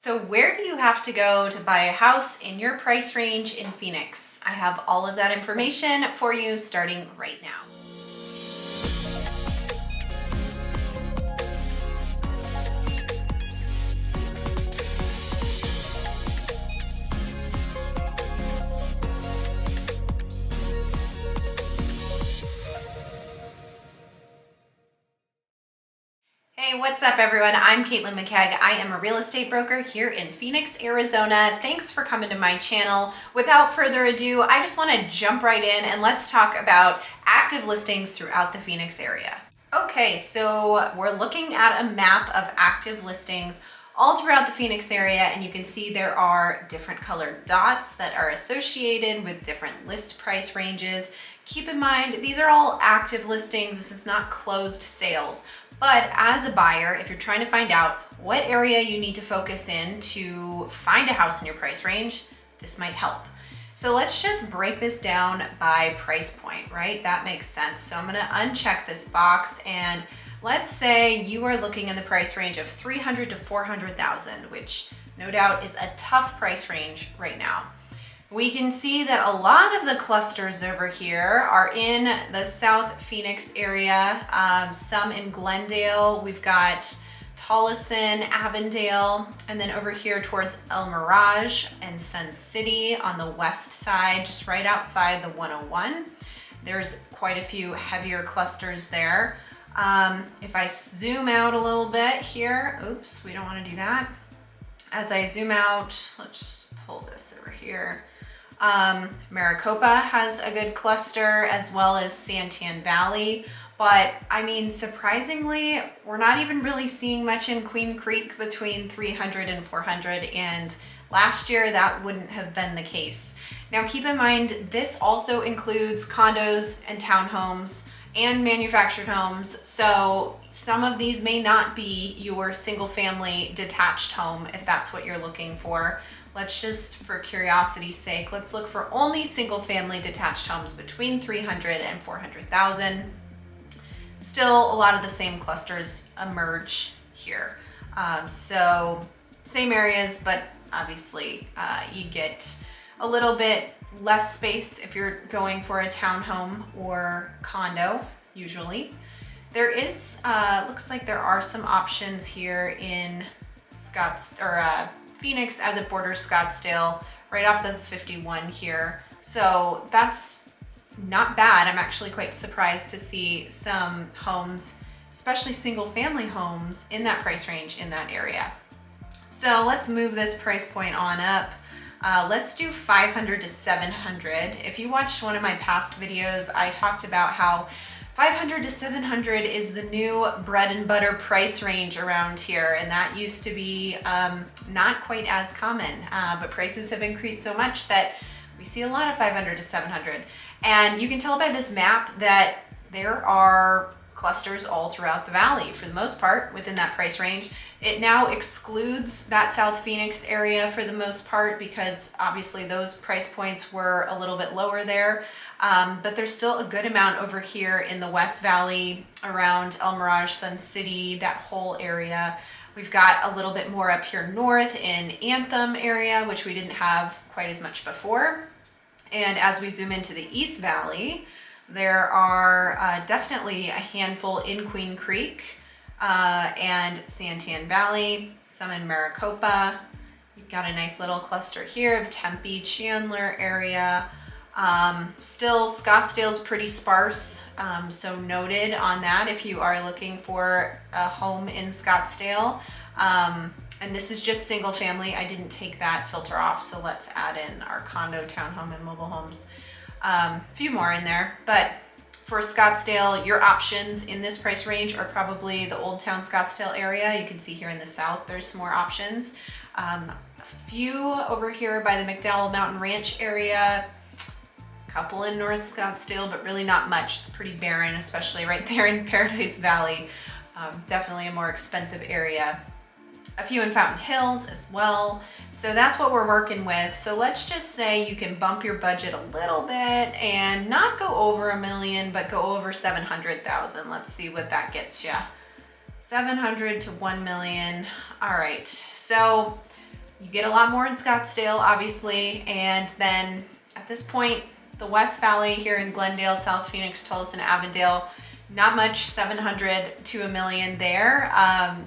So where do you have to go to buy a house in your price range in Phoenix? I have all of that information for you starting right now. Hey, what's up everyone? I'm Caitlin McKegg. I am a real estate broker here in Phoenix, Arizona. Thanks for coming to my channel. Without further ado, I just want to jump right in and let's talk about active listings throughout the Phoenix area. Okay, so we're looking at a map of active listings all throughout the Phoenix area, and you can see there are different colored dots that are associated with different list price ranges. Keep in mind, these are all active listings. This is not closed sales. But as a buyer, if you're trying to find out what area you need to focus in to find a house in your price range, this might help. So let's just break this down by price point, right? That makes sense. So I'm gonna uncheck this box, and let's say you are looking in the price range of 300 to 400,000, which no doubt is a tough price range right now. We can see that a lot of the clusters over here are in the South Phoenix area, some in Glendale. We've got Tolleson, Avondale, and then over here towards El Mirage and Sun City on the west side, just right outside the 101. There's quite a few heavier clusters there. If I zoom out a little bit here, oops, we don't want to do that. As I zoom out, let's pull this over here. Maricopa has a good cluster, as well as Santan Valley. But I mean, surprisingly, we're not even really seeing much in Queen Creek between 300 and 400. And last year that wouldn't have been the case. Now keep in mind, this also includes condos and townhomes and manufactured homes. So some of these may not be your single family detached home if that's what you're looking for. Let's just, for curiosity's sake, let's look for only single family detached homes between 300 and 400,000. Still, a lot of the same clusters emerge here. So same areas, but obviously you get a little bit less space if you're going for a townhome or condo, usually. There is, looks like there are some options here in Phoenix as it borders Scottsdale, right off the 51 here. So that's not bad. I'm actually quite surprised to see some homes, especially single family homes, in that price range in that area. So let's move this price point on up. Let's do 500 to 700. If you watched one of my past videos, I talked about how 500 to 700 is the new bread and butter price range around here, and that used to be not quite as common, but prices have increased so much that we see a lot of 500 to 700. And you can tell by this map that there are clusters all throughout the valley for the most part within that price range. It now excludes that South Phoenix area for the most part because obviously those price points were a little bit lower there. But there's still a good amount over here in the West Valley around El Mirage, Sun City, that whole area. We've got a little bit more up here north in Anthem area, which we didn't have quite as much before. And as we zoom into the East Valley, there are definitely a handful in Queen Creek and Santan Valley, some in Maricopa. We've got a nice little cluster here of Tempe, Chandler area. Still, Scottsdale's pretty sparse, so noted on that if you are looking for a home in Scottsdale. And this is just single family. I didn't take that filter off, so let's add in our condo, townhome, and mobile homes. A few more in there, but for Scottsdale, your options in this price range are probably the Old Town Scottsdale area. You can see here in the south, there's some more options. A few over here by the McDowell Mountain Ranch area, a couple in North Scottsdale, but really not much. It's pretty barren, especially right there in Paradise Valley. Definitely a more expensive area. A few in Fountain Hills as well. So that's what we're working with. So let's just say you can bump your budget a little bit and not go over $1 million, but go over 700,000. Let's see what that gets you. 700 to 1 million. All right. So You get a lot more in Scottsdale, obviously, and then at this point, the West Valley here in Glendale, South Phoenix, Tulsa, and Avondale, not much, 700 to $1 million there.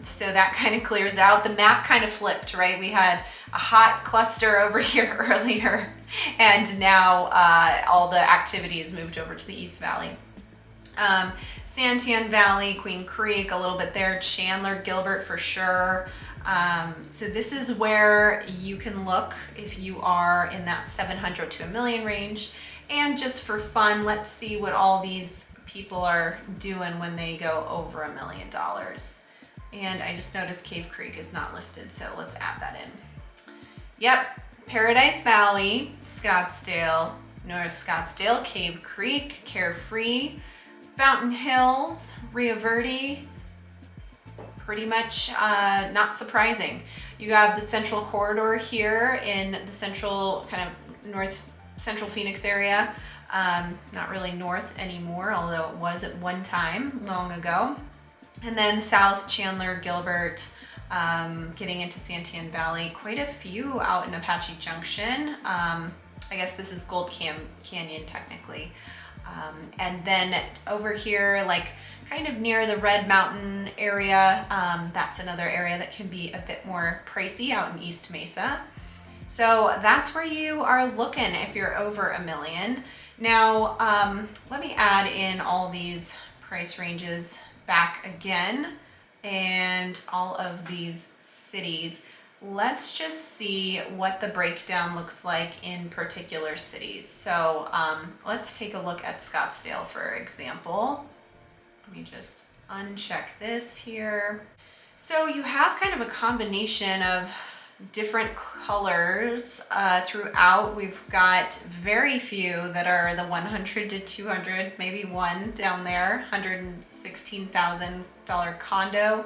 So that kind of clears out. The map kind of flipped, right? We had a hot cluster over here earlier, and now all the activity has moved over to the East Valley. Santan Valley, Queen Creek, a little bit there, Chandler, Gilbert for sure. So this is where you can look if you are in that 700 to $1 million range. And just for fun, let's see what all these people are doing when they go over $1 million. And I just noticed Cave Creek is not listed, so let's add that in. Yep, Paradise Valley, Scottsdale, North Scottsdale, Cave Creek, Carefree, Fountain Hills, Rio Verde. Pretty much not surprising. You have the Central Corridor here in the central, kind of north central Phoenix area. Not really north anymore, although it was at one time long ago. And then South Chandler, Gilbert, getting into Santan Valley, quite a few out in Apache Junction. I guess this is Gold Canyon technically. And then over here, like kind of near the Red Mountain area, that's another area that can be a bit more pricey out in East Mesa. So that's where you are looking if you're over $1 million. Now, let me add in all these price ranges back again and all of these cities. Let's just see what the breakdown looks like in particular cities. So let's take a look at Scottsdale, for example. Let me just uncheck this here. So you have kind of a combination of different colors throughout. We've got very few that are the 100 to 200, maybe one down there, $116,000 condo.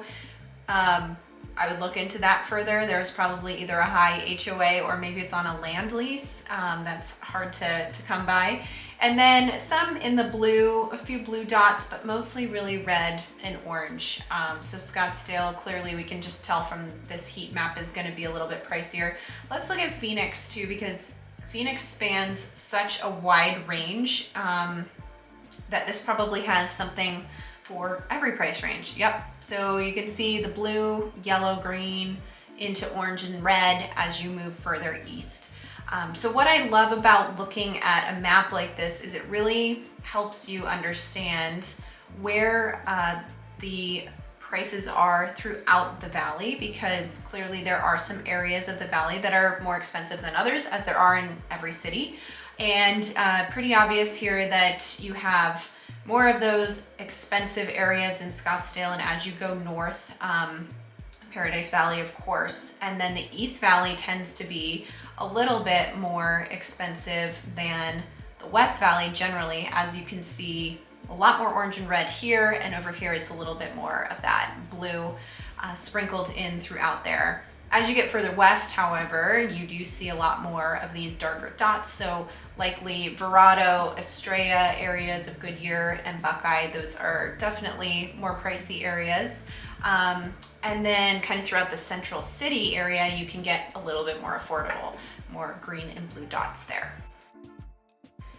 I would look into that further. There's probably either a high HOA or maybe it's on a land lease. That's hard to come by. And then some in the blue, a few blue dots, but mostly really red and orange. So Scottsdale, clearly we can just tell from this heat map is gonna be a little bit pricier. Let's look at Phoenix too, because Phoenix spans such a wide range that this probably has something for every price range. Yep, so you can see the blue, yellow, green into orange and red as you move further east. So what I love about looking at a map like this is it really helps you understand where the prices are throughout the valley, because clearly there are some areas of the valley that are more expensive than others, as there are in every city. And pretty obvious here that you have more of those expensive areas in Scottsdale, and as you go north, Paradise Valley, of course, and then the East Valley tends to be a little bit more expensive than the West Valley generally, as you can see a lot more orange and red here, and over here it's a little bit more of that blue sprinkled in throughout there. As you get further west, however, you do see a lot more of these darker dots, so likely Verrado, Estrella areas of Goodyear and Buckeye, those are definitely more pricey areas. And then kind of throughout the central city area, you can get a little bit more affordable, more green and blue dots there.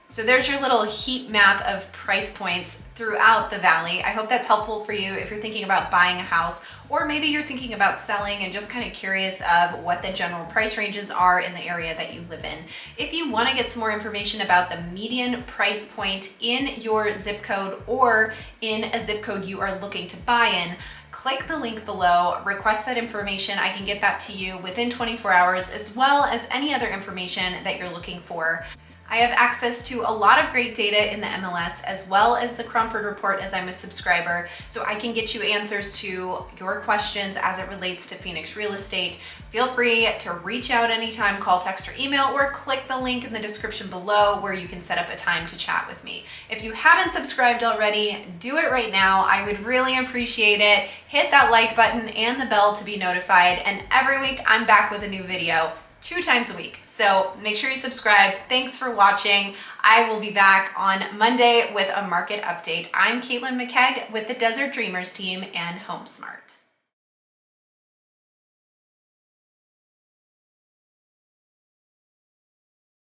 So there's your little heat map of price points throughout the valley. I hope that's helpful for you if you're thinking about buying a house, or maybe you're thinking about selling and just kind of curious of what the general price ranges are in the area that you live in. If you want to get some more information about the median price point in your zip code or in a zip code you are looking to buy in, click the link below, request that information. I can get that to you within 24 hours, as well as any other information that you're looking for. I have access to a lot of great data in the MLS, as well as the Cromford Report, as I'm a subscriber, so I can get you answers to your questions as it relates to Phoenix real estate. Feel free to reach out anytime, call, text, or email, or click the link in the description below where you can set up a time to chat with me. If you haven't subscribed already, do it right now. I would really appreciate it. Hit that like button and the bell to be notified, and every week I'm back with a new video. 2 times a week. So make sure you subscribe. Thanks for watching. I will be back on Monday with a market update. I'm Caitlin McKegg with the Desert Dreamers team and HomeSmart.